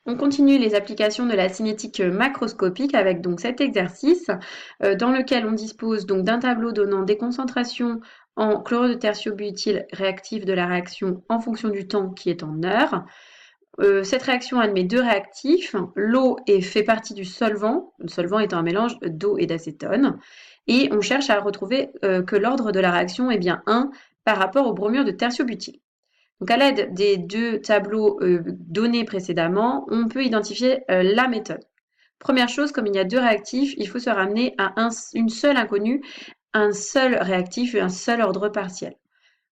On continue les applications de la cinétique macroscopique avec donc cet exercice dans lequel on dispose donc d'un tableau donnant des concentrations en chlorure de tertiobutyle réactif de la réaction en fonction du temps qui est en heures. Cette réaction admet deux réactifs. L'eau fait partie du solvant, le solvant étant un mélange d'eau et d'acétone. Et on cherche à retrouver que l'ordre de la réaction est bien 1 par rapport au bromure de tertiobutyle. Donc à l'aide des deux tableaux donnés précédemment, on peut identifier la méthode. Première chose, comme il y a deux réactifs, il faut se ramener à une seule inconnue, un seul réactif et un seul ordre partiel.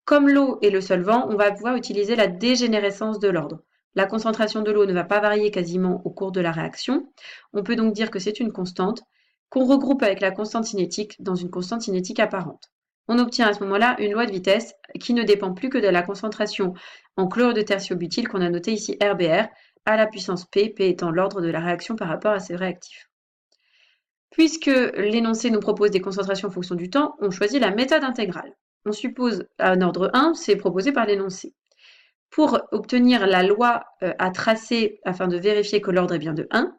Comme l'eau est le solvant, on va pouvoir utiliser la dégénérescence de l'ordre. La concentration de l'eau ne va pas varier quasiment au cours de la réaction. On peut donc dire que c'est une constante qu'on regroupe avec la constante cinétique dans une constante cinétique apparente. On obtient à ce moment-là une loi de vitesse qui ne dépend plus que de la concentration en chlorure de tertiobutyle qu'on a noté ici RBR à la puissance P, P étant l'ordre de la réaction par rapport à ces réactifs. Puisque l'énoncé nous propose des concentrations en fonction du temps, on choisit la méthode intégrale. On suppose un ordre 1, c'est proposé par l'énoncé. Pour obtenir la loi à tracer afin de vérifier que l'ordre est bien de 1,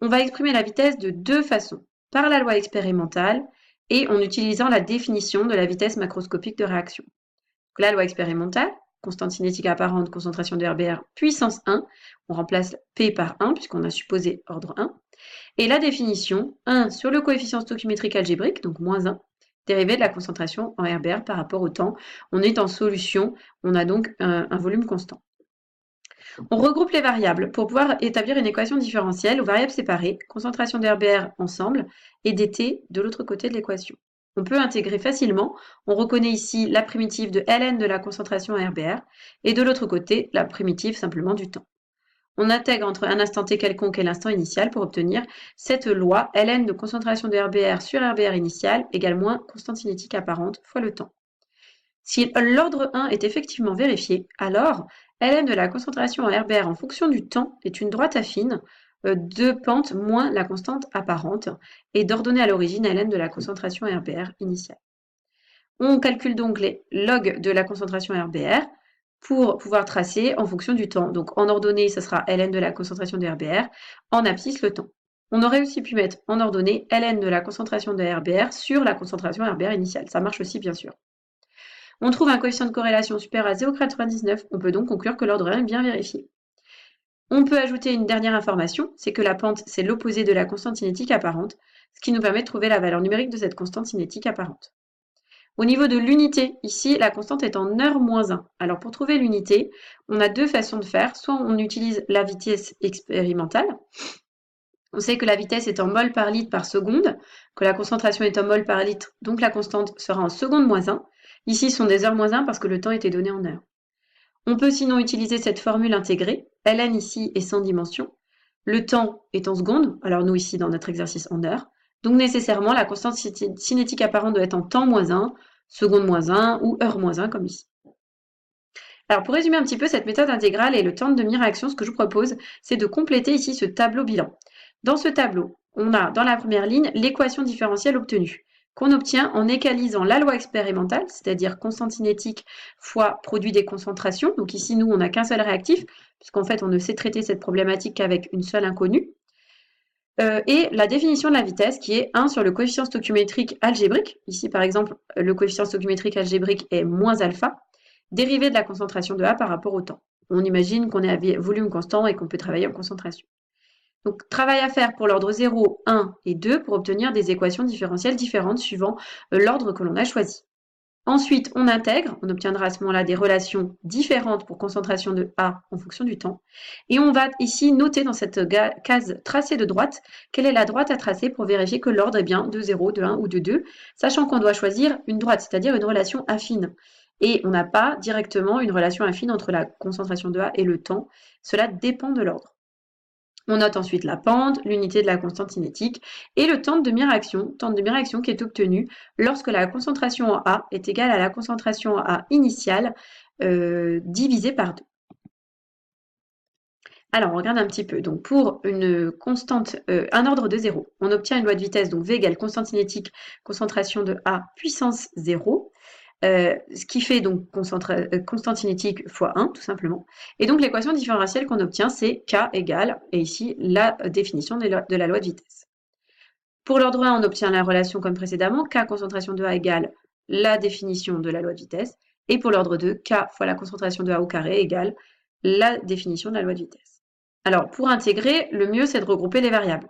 on va exprimer la vitesse de deux façons, par la loi expérimentale et en utilisant la définition de la vitesse macroscopique de réaction. Donc, la loi expérimentale, constante cinétique apparente, concentration de RBR, puissance 1, on remplace P par 1 puisqu'on a supposé ordre 1, et la définition, 1 sur le coefficient stoichiométrique algébrique, donc moins 1, dérivé de la concentration en RBR par rapport au temps. On est en solution, on a donc un volume constant. On regroupe les variables pour pouvoir établir une équation différentielle aux variables séparées, concentration de RBR ensemble et dt de l'autre côté de l'équation. On peut intégrer facilement, on reconnaît ici la primitive de ln de la concentration en RBR et de l'autre côté la primitive simplement du temps. On intègre entre un instant t quelconque et l'instant initial pour obtenir cette loi ln de concentration de RBR sur RBR initial égale moins constante cinétique apparente fois le temps. Si l'ordre 1 est effectivement vérifié, alors ln de la concentration en RBR en fonction du temps est une droite affine de pente moins la constante apparente et d'ordonnée à l'origine ln de la concentration RBR initiale. On calcule donc les logs de la concentration RBR pour pouvoir tracer en fonction du temps. Donc en ordonnée, ça sera ln de la concentration de RBR, en abscisse le temps. On aurait aussi pu mettre en ordonnée ln de la concentration de RBR sur la concentration RBR initiale. Ça marche aussi bien sûr. On trouve un coefficient de corrélation supérieur à 0,99. On peut donc conclure que l'ordre 1 est bien vérifié. On peut ajouter une dernière information, c'est que la pente, c'est l'opposé de la constante cinétique apparente, ce qui nous permet de trouver la valeur numérique de cette constante cinétique apparente. Au niveau de l'unité, ici, la constante est en heure moins 1. Alors pour trouver l'unité, on a deux façons de faire. Soit on utilise la vitesse expérimentale. On sait que la vitesse est en mol par litre par seconde, que la concentration est en mol par litre, donc la constante sera en seconde moins 1. Ici, ce sont des heures moins 1 parce que le temps était donné en heures. On peut sinon utiliser cette formule intégrée. Ln ici est sans dimension. Le temps est en secondes, alors nous ici dans notre exercice en heures. Donc nécessairement, la constante cinétique apparente doit être en temps moins 1, seconde moins 1 ou heure moins 1 comme ici. Alors pour résumer un petit peu cette méthode intégrale et le temps de demi-réaction, ce que je vous propose, c'est de compléter ici ce tableau bilan. Dans ce tableau, on a dans la première ligne l'équation différentielle obtenue, qu'on obtient en égalisant la loi expérimentale, c'est-à-dire constante cinétique fois produit des concentrations. Donc ici, nous, on n'a qu'un seul réactif, puisqu'en fait, on ne sait traiter cette problématique qu'avec une seule inconnue. Et la définition de la vitesse qui est 1 sur le coefficient stoichiométrique algébrique. Ici, par exemple, le coefficient stoichiométrique algébrique est moins alpha, dérivé de la concentration de A par rapport au temps. On imagine qu'on est à volume constant et qu'on peut travailler en concentration. Donc, travail à faire pour l'ordre 0, 1 et 2 pour obtenir des équations différentielles différentes suivant l'ordre que l'on a choisi. Ensuite, on intègre, on obtiendra à ce moment-là des relations différentes pour concentration de A en fonction du temps. Et on va ici noter dans cette case tracée de droite quelle est la droite à tracer pour vérifier que l'ordre est bien de 0, de 1 ou de 2, sachant qu'on doit choisir une droite, c'est-à-dire une relation affine. Et on n'a pas directement une relation affine entre la concentration de A et le temps. Cela dépend de l'ordre. On note ensuite la pente, l'unité de la constante cinétique et le temps de demi-réaction qui est obtenu lorsque la concentration en A est égale à la concentration en A initiale divisée par 2. Alors, on regarde un petit peu. Donc, pour une constante, un ordre de 0, on obtient une loi de vitesse, donc V égale constante cinétique, concentration de A puissance 0. ce qui fait donc constante cinétique fois 1, tout simplement. Et donc l'équation différentielle qu'on obtient, c'est K égale, et ici la définition de la loi de vitesse. Pour l'ordre 1, on obtient la relation comme précédemment, K concentration de A égale la définition de la loi de vitesse. Et pour l'ordre 2, K fois la concentration de A au carré égale la définition de la loi de vitesse. Alors, pour intégrer, le mieux, c'est de regrouper les variables.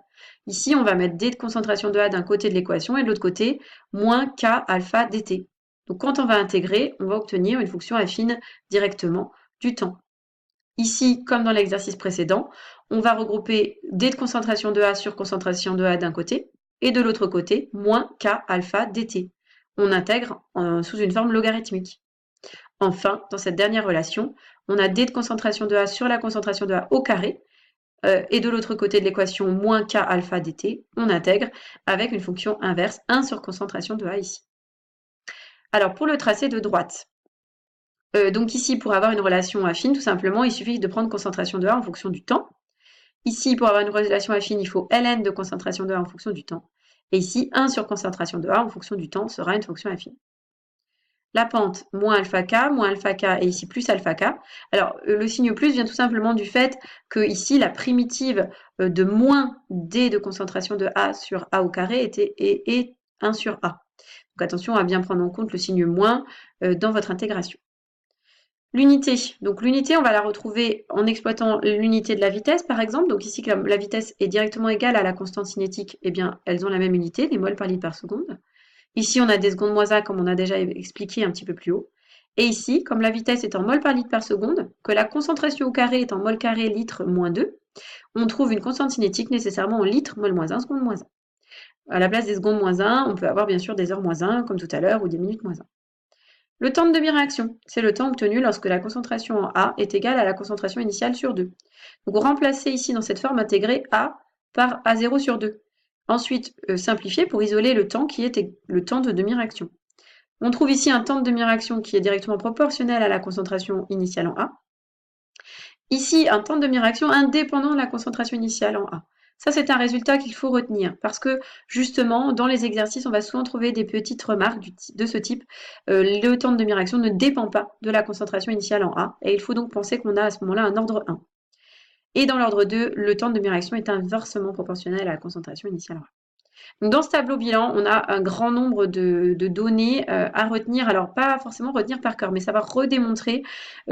Ici, on va mettre D de concentration de A d'un côté de l'équation et de l'autre côté, moins K alpha dt. Donc, quand on va intégrer, on va obtenir une fonction affine directement du temps. Ici, comme dans l'exercice précédent, on va regrouper D de concentration de A sur concentration de A d'un côté, et de l'autre côté, moins K alpha dt. On intègre sous une forme logarithmique. Enfin, dans cette dernière relation, on a D de concentration de A sur la concentration de A au carré, et de l'autre côté de l'équation, moins K alpha dt, on intègre avec une fonction inverse, 1 sur concentration de A ici. Alors, pour le tracé de droite, donc ici, pour avoir une relation affine, tout simplement, il suffit de prendre concentration de A en fonction du temps. Ici, pour avoir une relation affine, il faut ln de concentration de A en fonction du temps. Et ici, 1 sur concentration de A en fonction du temps sera une fonction affine. La pente, moins alpha k, et ici plus alpha k. Alors, le signe plus vient tout simplement du fait que ici, la primitive de moins d de concentration de A sur A au carré est 1 sur A. Donc attention à bien prendre en compte le signe moins dans votre intégration. L'unité. Donc l'unité, on va la retrouver en exploitant l'unité de la vitesse, par exemple. Donc ici, que la vitesse est directement égale à la constante cinétique, eh bien, elles ont la même unité, les moles par litre par seconde. Ici, on a des secondes moins A, comme on a déjà expliqué un petit peu plus haut. Et ici, comme la vitesse est en mol par litre par seconde, que la concentration au carré est en mol carré litre moins 2, on trouve une constante cinétique nécessairement en litre mol moins 1, seconde moins 1. À la place des secondes moins 1, on peut avoir bien sûr des heures moins 1, comme tout à l'heure, ou des minutes moins 1. Le temps de demi-réaction, c'est le temps obtenu lorsque la concentration en A est égale à la concentration initiale sur 2. Donc on remplace ici dans cette forme intégrée A par A0 sur 2. Ensuite, simplifier pour isoler le temps qui est le temps de demi-réaction. On trouve ici un temps de demi-réaction qui est directement proportionnel à la concentration initiale en A. Ici, un temps de demi-réaction indépendant de la concentration initiale en A. Ça, c'est un résultat qu'il faut retenir parce que justement, dans les exercices, on va souvent trouver des petites remarques de ce type. Le temps de demi-réaction ne dépend pas de la concentration initiale en A et il faut donc penser qu'on a à ce moment-là un ordre 1. Et dans l'ordre 2, le temps de demi-réaction est inversement proportionnel à la concentration initiale en A. Donc dans ce tableau bilan, on a un grand nombre de données à retenir. Alors, pas forcément retenir par cœur, mais ça va redémontrer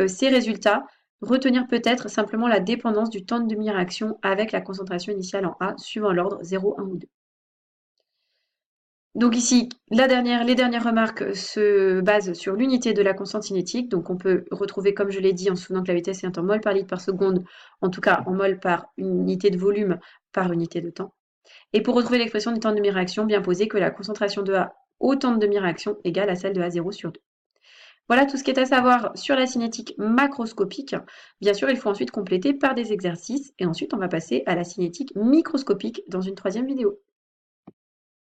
ces résultats. Retenir peut-être simplement la dépendance du temps de demi-réaction avec la concentration initiale en A, suivant l'ordre 0, 1 ou 2. Donc ici, les dernières remarques se basent sur l'unité de la constante cinétique. Donc on peut retrouver, comme je l'ai dit, en se souvenant que la vitesse est en mol par litre par seconde, en tout cas en mol par unité de volume par unité de temps. Et pour retrouver l'expression du temps de demi-réaction, bien poser que la concentration de A au temps de demi-réaction égale à celle de A0 sur 2. Voilà tout ce qui est à savoir sur la cinétique macroscopique. Bien sûr, il faut ensuite compléter par des exercices et ensuite on va passer à la cinétique microscopique dans une troisième vidéo.